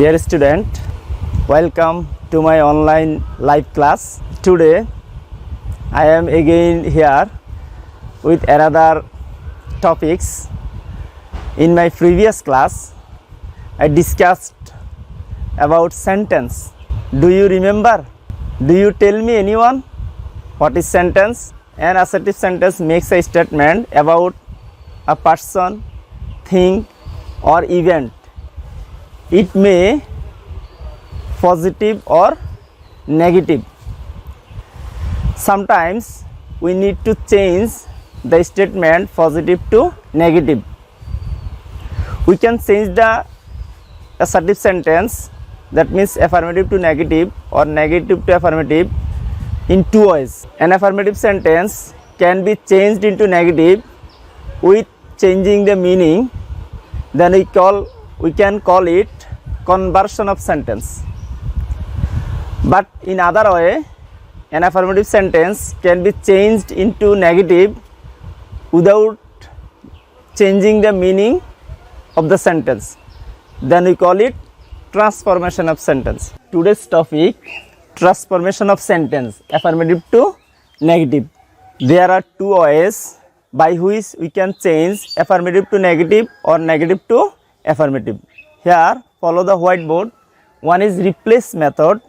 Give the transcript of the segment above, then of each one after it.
Dear student, welcome to my online live class. Today I am again here with another topics. In my previous class I discussed about sentence. Do you remember? Do you tell me anyone what is sentence? An assertive sentence makes a statement about a person, thing or event. It may positive or negative. Sometimes we need to change the statement positive to negative. We can change the assertive sentence, that means affirmative to negative or negative to affirmative, in two ways. An affirmative sentence can be changed into negative with changing the meaning. Then we can call it conversion of sentence. But in other way, an affirmative sentence can be changed into negative without changing the meaning of the sentence. Then we call it transformation of sentence. Today's topic, transformation of sentence, affirmative to negative. There are two ways by which we can change affirmative to negative or negative to affirmative. Here follow the whiteboard. One is replace method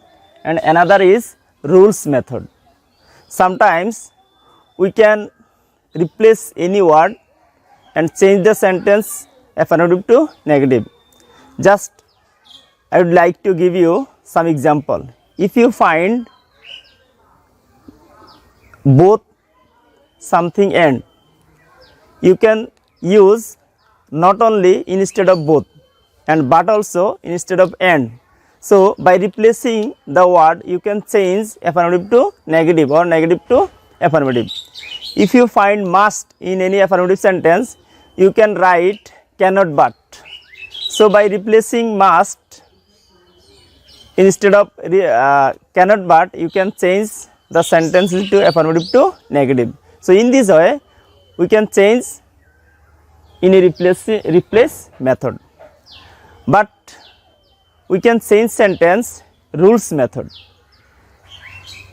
and another is rules method. Sometimes we can replace any word and change the sentence affirmative to negative. Just I would like to give you some example. If you find both something and, you can use not only instead of both and but also instead of and. So by replacing the word you can change affirmative to negative or negative to affirmative. If you find must in any affirmative sentence, you can write cannot but. So by replacing must instead of cannot but, you can change the sentence to affirmative to negative. So in this way we can change in a replace method. But we can change sentence rules method.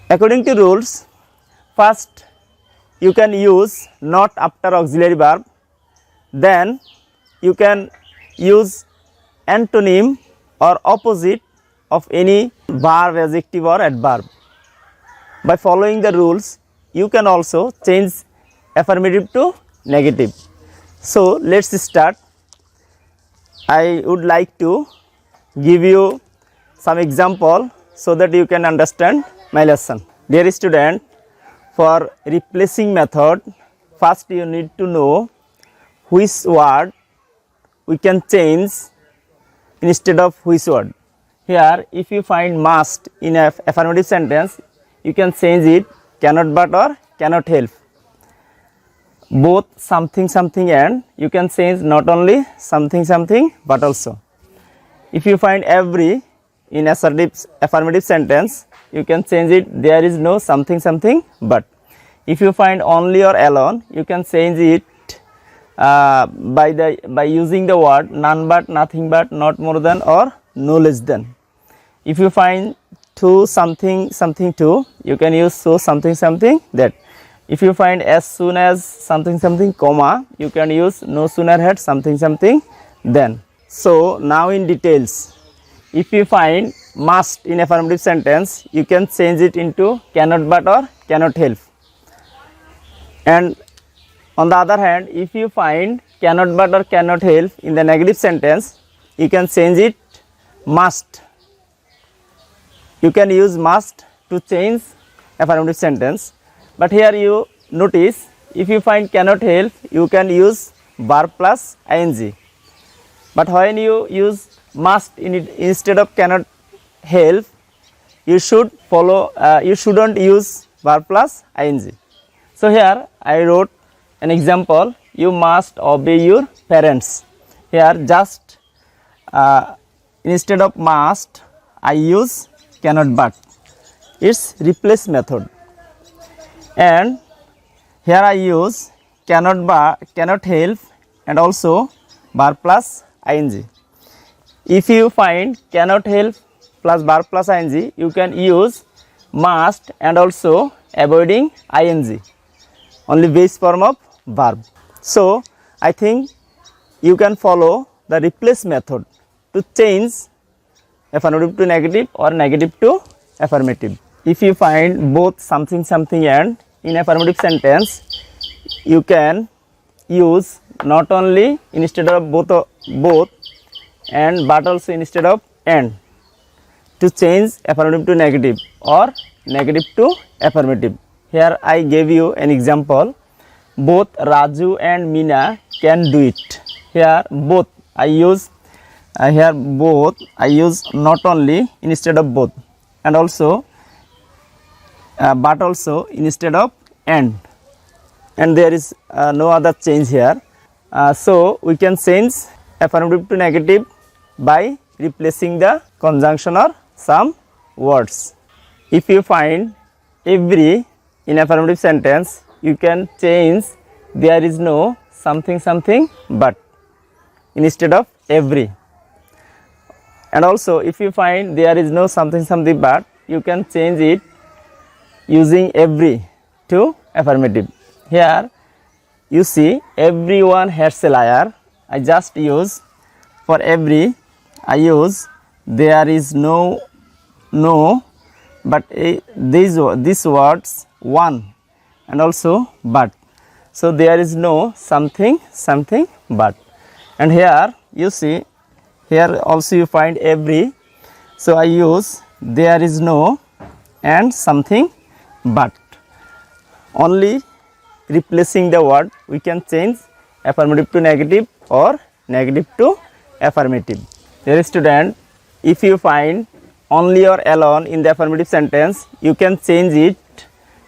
According to rules, first you can use not after auxiliary verb, then you can use antonym or opposite of any verb, adjective or adverb. By following the rules, you can also change affirmative to negative. So let's start. I would like to give you some example so that you can understand my lesson. Dear student, for replacing method, first you need to know which word we can change instead of which word. Here if you find must in a affirmative sentence, you can change it cannot but or cannot help. Both something something and, you can change not only something something but also. If you find every in affirmative sentence, you can change it there is no something something but. If you find only or alone, you can change it by using the word none but, nothing but, not more than or no less than. If you find to something something to, you can use so something something that. If you find as soon as something something comma, you can use no sooner had something something then. So now in details, if you find must in affirmative sentence, you can change it into cannot but or cannot help. And on the other hand, if you find cannot but or cannot help in the negative sentence, you can change it must. You can use must to change affirmative sentence. But here you notice, if you find cannot help, you can use verb plus ing. But when you use must in it instead of cannot help, you should follow. You shouldn't use verb plus ing. So here I wrote an example. You must obey your parents. Here just instead of must, I use cannot but. It's replace method. And here I use cannot help and also verb plus ing. If you find cannot help plus verb plus ing, you can use must and also avoiding ing, only base form of verb. So I think you can follow the replace method to change affirmative to negative or negative to affirmative. If you find both something something and in affirmative sentence, you can use not only instead of both and but also instead of and to change affirmative to negative or negative to affirmative. Here I gave you an example. Both Raju and Meena can do it. Here both I use not only instead of both and also but also instead of and there is no other change here. So we can change affirmative to negative by replacing the conjunction or some words. If you find every in affirmative sentence, you can change there is no something something but instead of every. And also if you find there is no something something but, you can change it using every to affirmative. Here you see everyone hates a liar. I just use for every, I use there is no but these words one and also but. So there is no something something but. And here you see, here also you find every. So I use there is no and something but. Only replacing the word we can change affirmative to negative or negative to affirmative. Dear student, if you find only or alone in the affirmative sentence, you can change it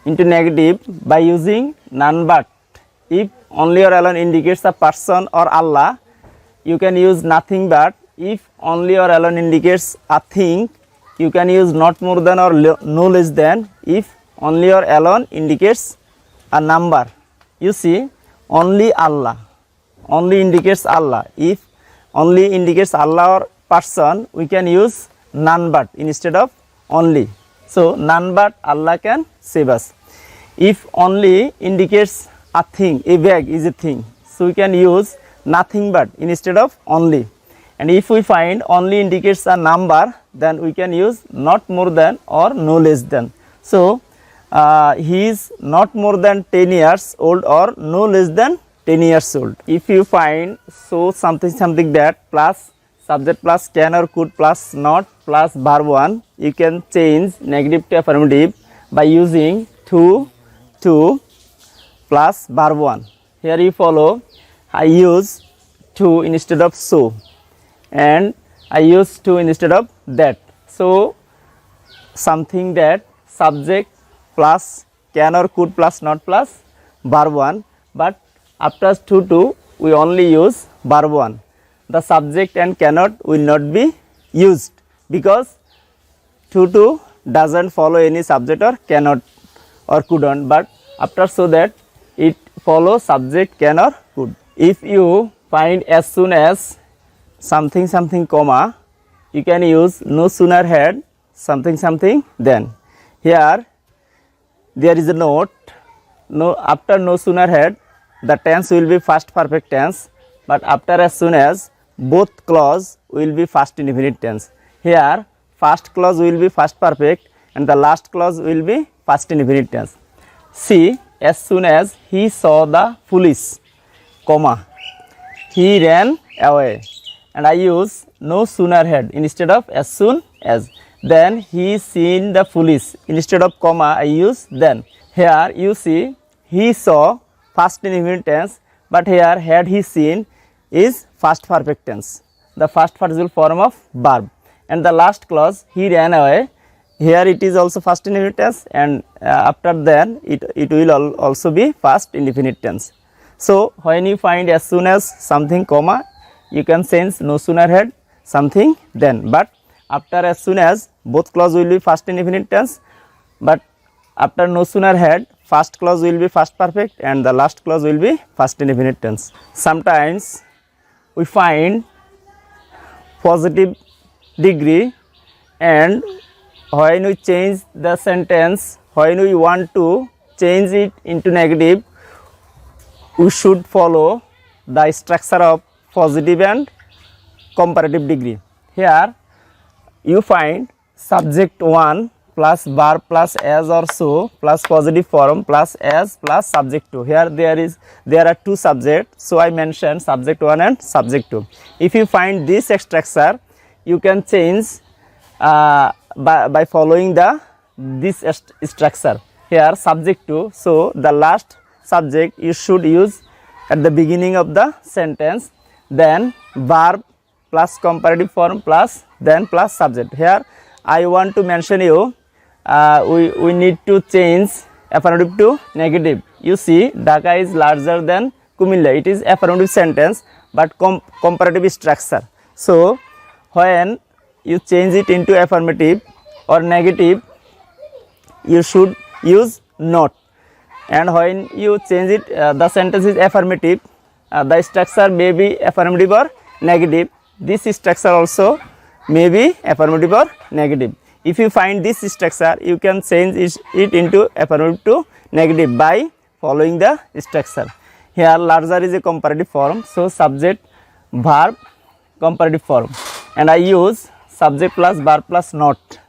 into negative by using none but. If only or alone indicates a person or Allah, you can use nothing but. If only or alone indicates a thing, you can use not more than or no less than. If only or alone indicates a number, you see only Allah, only indicates Allah. If only indicates Allah or person, we can use none but instead of only. So none but Allah can save us. If only indicates a thing, a bag is a thing, so we can use nothing but instead of only. And if we find only indicates a number, then we can use not more than or no less than. So he is not more than 10 years old or no less than 10 years old. If you find so something something that plus subject plus can or could plus not plus verb 1, you can change negative to affirmative by using to plus verb 1. Here you follow, I use to instead of so and I use to instead of that. So something that subject plus can or could plus not plus verb 1, but after to we only use verb 1. The subject and cannot will not be used because to doesn't follow any subject or cannot or couldn't, but after so that it follows subject can or could. If you find as soon as something something comma, you can use no sooner had something something then. Here there is a note, no, after no sooner had the tense will be past perfect tense, but after as soon as both clause will be past indefinite tense. Here first clause will be past perfect and the last clause will be past indefinite tense. See, as soon as he saw the police, comma, he ran away, and I use no sooner had instead of as soon as. Then he seen the police, instead of comma I use then. Here you see he saw past indefinite tense, but here had he seen is past perfect tense, the first participle form of verb, and the last clause he ran away, here it is also past indefinite tense, and after then it will also be past indefinite tense. So when you find as soon as something comma, you can change no sooner had something then, but after as soon as both clause will be past indefinite tense, but after no sooner had first clause will be past perfect and the last clause will be past indefinite tense. Sometimes we find positive degree, and when we change the sentence, when we want to change it into negative, we should follow the structure of positive and comparative degree. Here you find subject 1 plus verb plus as or so plus positive form plus as plus subject 2. Here there are two subjects, so I mentioned subject 1 and subject 2. If you find this structure, you can change by following this structure. Here subject 2, so the last subject you should use at the beginning of the sentence, then verb plus comparative form plus then plus subject. Here I want to mention you, we need to change affirmative to negative. You see, Dhaka is larger than Kumilla. It is affirmative sentence but comparative structure. So when you change it into affirmative or negative, you should use not. And when you change it, the sentence is affirmative, the structure may be affirmative or negative. This structure also may be affirmative or negative. If you find this structure, you can change it into affirmative to negative by following the structure. Here larger is a comparative form, so subject verb comparative form, and I use subject plus verb plus not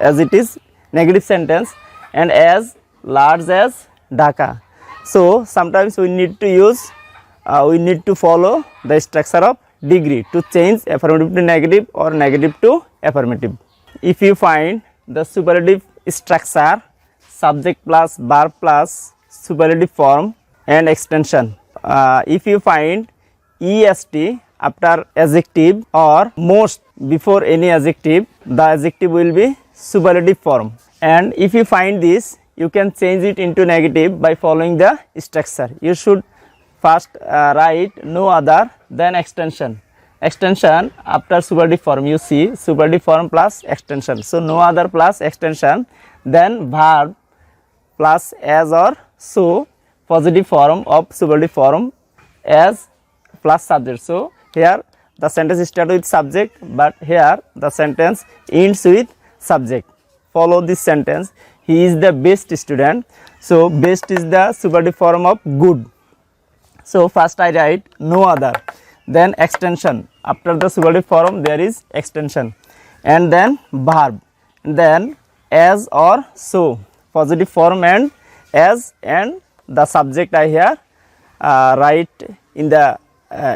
as it is negative sentence, and as large as Dhaka. So sometimes we need to use we need to follow the structure of degree to change affirmative to negative or negative to affirmative. If you find the superlative structure subject plus verb plus superlative form and extension, if you find est after adjective or most before any adjective, the adjective will be superlative form. And if you find this, you can change it into negative by following the structure. You should first write no other then extension. Extension after superlative form, you see superlative form plus extension. So no other plus extension, then verb plus as or so, positive form of superlative form as plus subject. So here the sentence starts with subject, but here the sentence ends with subject. Follow this sentence. He is the best student. So best is the superlative form of good. So first I write no other, then extension. After the superlative form there is extension, and then verb, then as or so, positive form and as, and the subject I here write in the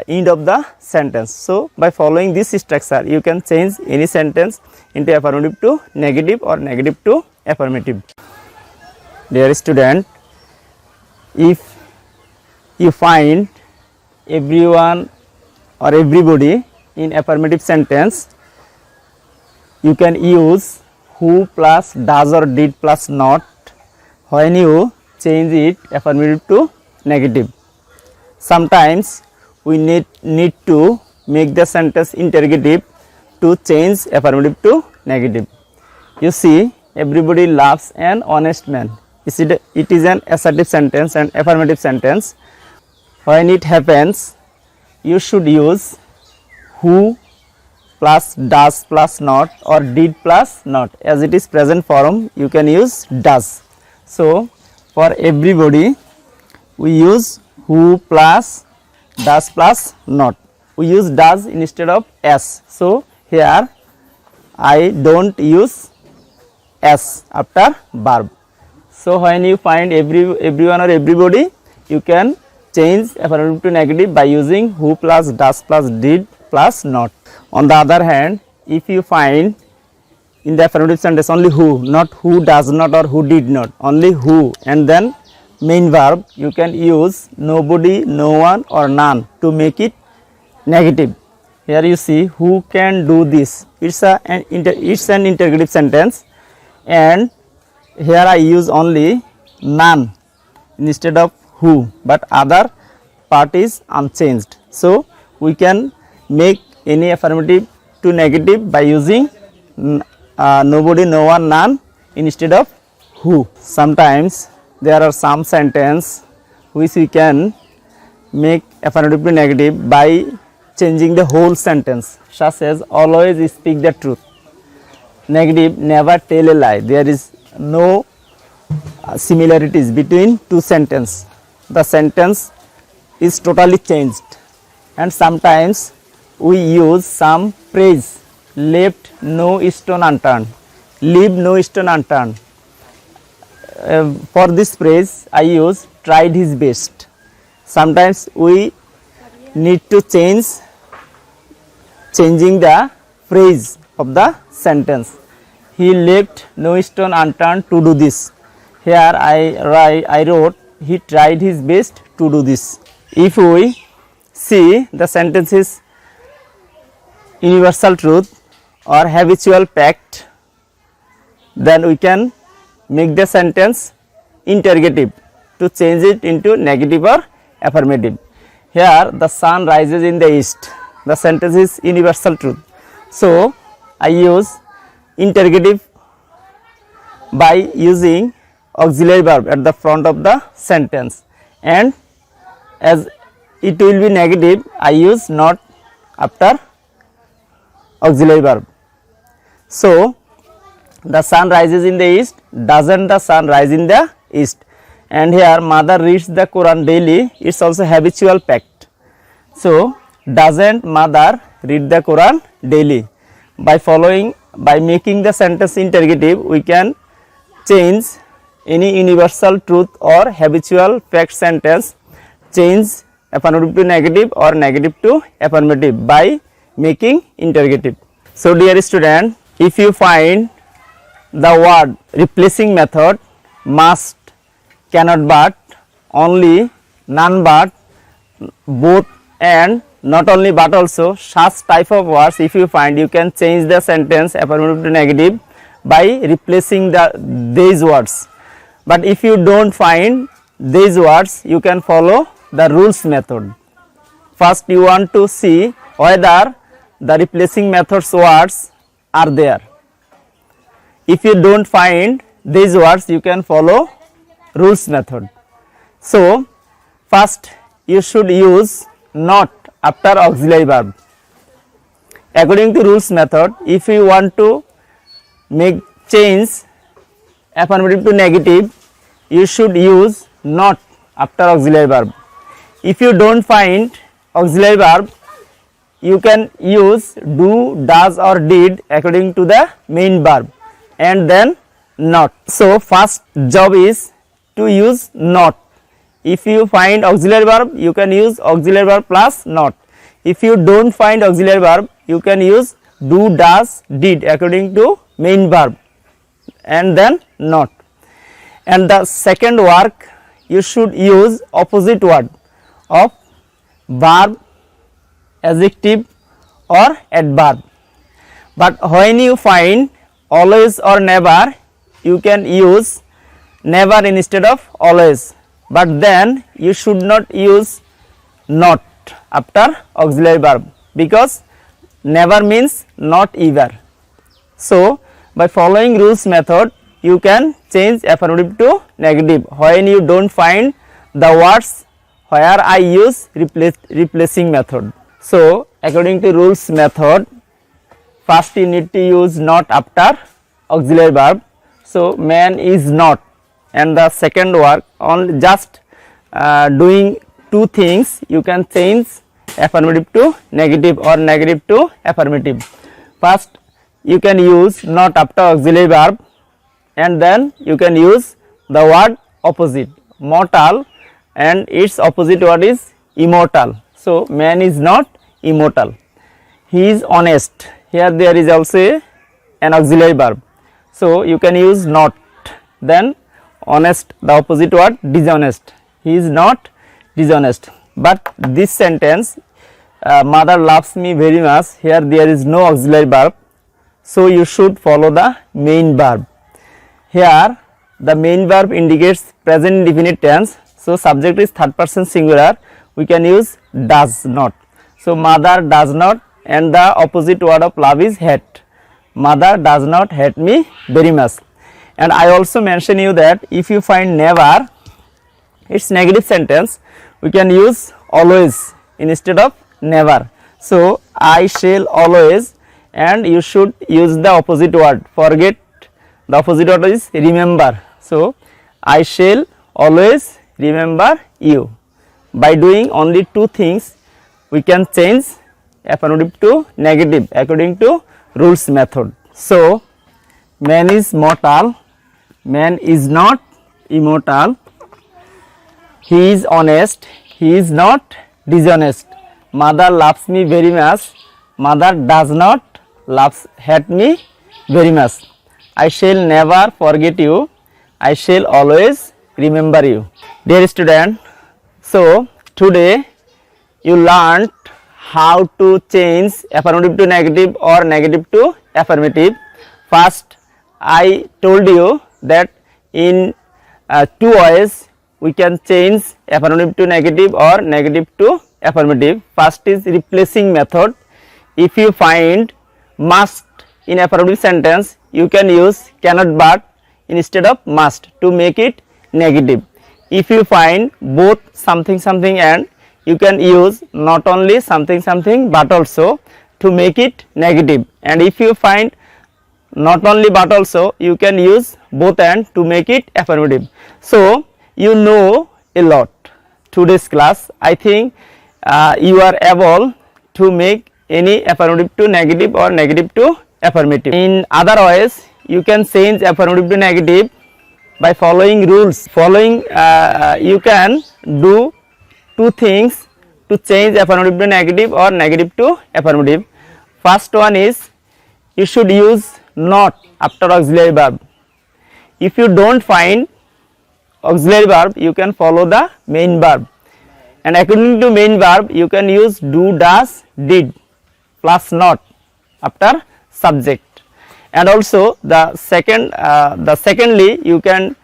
end of the sentence. So by following this structure, you can change any sentence into affirmative to negative or negative to affirmative. Dear student, if you find everyone or everybody in affirmative sentence, you can use who plus does or did plus not when you change it affirmative to negative. Sometimes we need to make the sentence interrogative to change affirmative to negative. You see, everybody loves an honest man. It is an assertive sentence and affirmative sentence. When it happens, you should use who plus does plus not or did plus not. As it is present form, you can use does. So for everybody, we use who plus does plus not. We use does instead of s. So here I don't use s after verb. So when you find everyone or everybody, you can change affirmative to negative by using who plus does plus did plus not. On the other hand, if you find in the affirmative sentence only who, not who does not or who did not, only who, and then main verb, you can use nobody, no one or none to make it negative. Here you see who can do this. It's an interrogative sentence, and here I use only none instead of who, but other part is unchanged. So we can make any affirmative to negative by using nobody, no one, none instead of who. Sometimes there are some sentence which we can make affirmative to negative by changing the whole sentence. such as always speak the truth. Negative, never tell a lie. There is no similarities between two sentences. The sentence is totally changed, and sometimes we use some phrase, left no stone unturned, leave no stone unturned. For this phrase I use tried his best. Sometimes we need to changing the phrase of the sentence. He left no stone unturned to do this. Here I wrote he tried his best to do this. If we see the sentence is universal truth or habitual fact, then we can make the sentence interrogative to change it into negative or affirmative. Here the sun rises in the east. The sentence is universal truth. So I use interrogative by using auxiliary verb at the front of the sentence, and as it will be negative I use not after auxiliary verb. So the sun rises in the east. Doesn't the sun rise in the east? And here mother reads the Quran daily. It's also habitual fact. So doesn't mother read the Quran daily? By making the sentence interrogative, we can change any universal truth or habitual fact sentence, change affirmative to negative or negative to affirmative by making interrogative. So dear student, if you find the word replacing method, must, cannot but, only, none but, both, and not only but also, such type of words if you find, you can change the sentence affirmative to negative by replacing these words. But if you don't find these words, you can follow the rules method. First you want to see whether the replacing methods words are there. If you don't find these words, you can follow rules method. So first you should use not after auxiliary verb. According to rules method, if you want to make change affirmative to negative, you should use not after auxiliary verb. If you don't find auxiliary verb, you can use do, does or did according to the main verb, and then not. So first job is to use not. If you find auxiliary verb, you can use auxiliary verb plus not. If you don't find auxiliary verb, you can use do, does, did according to main verb, and then not. And the second work, you should use opposite word of verb, adjective or adverb. But when you find always or never, you can use never instead of always, but then you should not use not after auxiliary verb, because never means not either. So by following rules method, you can change affirmative to negative when you don't find the words where I use replacing method. So according to rules method, first you need to use not after auxiliary verb. So man is not, and the second work on just doing two things, you can change affirmative to negative or negative to affirmative. First you can use not after auxiliary verb, and then you can use the word opposite, mortal, and its opposite word is immortal. So man is not immortal. He is honest. Here there is also an auxiliary verb. So you can use not. Then honest, the opposite word dishonest. He is not dishonest. But this sentence, mother loves me very much, here there is no auxiliary verb. So you should follow the main verb. Here the main verb indicates present indefinite tense. So subject is third person singular. We can use does not. So mother does not, and the opposite word of love is hate. Mother does not hate me very much. And I also mention you that if you find never, it's negative sentence, we can use always instead of never. So I shall always, and you should use the opposite word. Forget, the opposite word is remember. So I shall always remember you. By doing only two things, we can change affirmative to negative according to rules method. So man is mortal, man is not immortal. He is honest, he is not dishonest. Mother loves me very much, mother does not hate me very much. I shall never forget you, I shall always remember you. Dear student, so today you learned how to change affirmative to negative or negative to affirmative. First, I told you that in two ways we can change affirmative to negative or negative to affirmative. First is replacing method. If you find must in affirmative sentence, you can use cannot but instead of must to make it negative. If you find both something something and, you can use not only something something but also to make it negative. And if you find not only but also, you can use both and to make it affirmative. So you know a lot today's class. I think you are able to make any affirmative to negative or negative to affirmative. In other ways, you can change affirmative to negative by following rules. You can do two things to change affirmative to negative or negative to affirmative. First one is, you should use not after auxiliary verb. If you don't find auxiliary verb, you can follow the main verb, and according to main verb you can use do, does, did plus not after subject. And also the secondly you can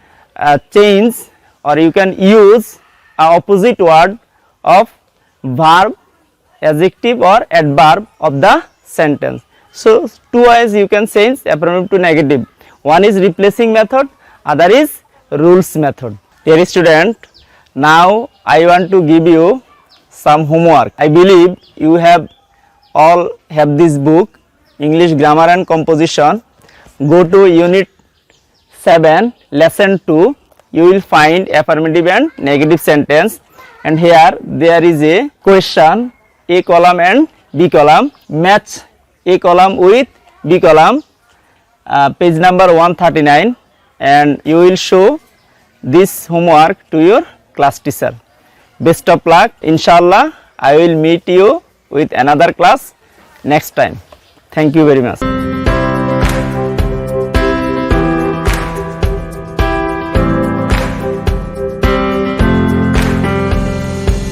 change or you can use a opposite word of verb, adjective or adverb of the sentence. So two ways you can change affirmative to negative. One is replacing method, other is rules method. Dear student, now I want to give you some homework. I believe you have all have this book, English Grammar and Composition. Go to unit 7, lesson 2. You will find affirmative and negative sentence, and here there is a question, A column and B column. Match A column with B column, page number 139, and you will show this homework to your class teacher. Best of luck. Inshallah, I will meet you with another class next time. Thank you very much.